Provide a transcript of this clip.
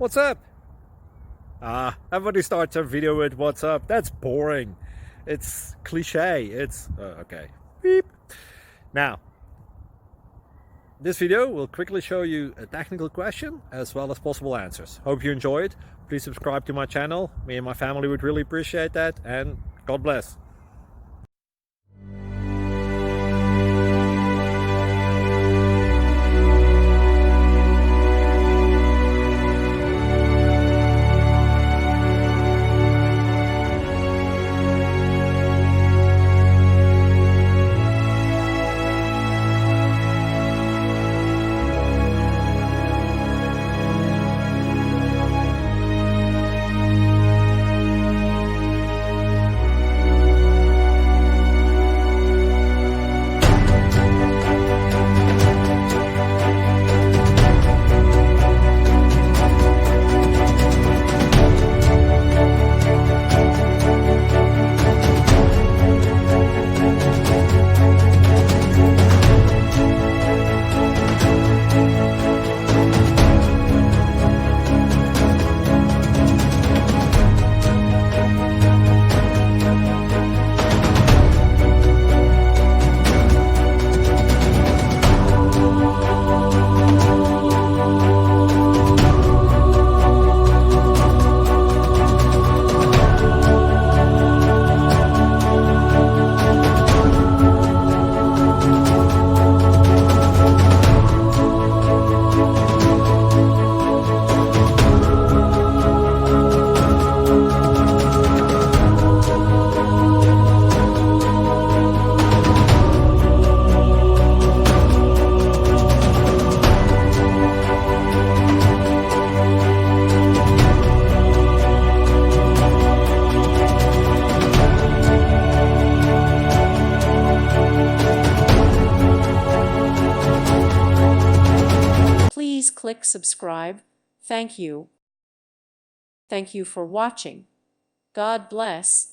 What's up? Everybody starts their video with what's up. That's boring. It's cliche. It's okay. Beep. Now, this video will quickly show you a technical question as well as possible answers. Hope you enjoy it. Please subscribe to my channel. Me and my family would really appreciate that, and God bless. Please click subscribe. Thank you. Thank you for watching. God bless.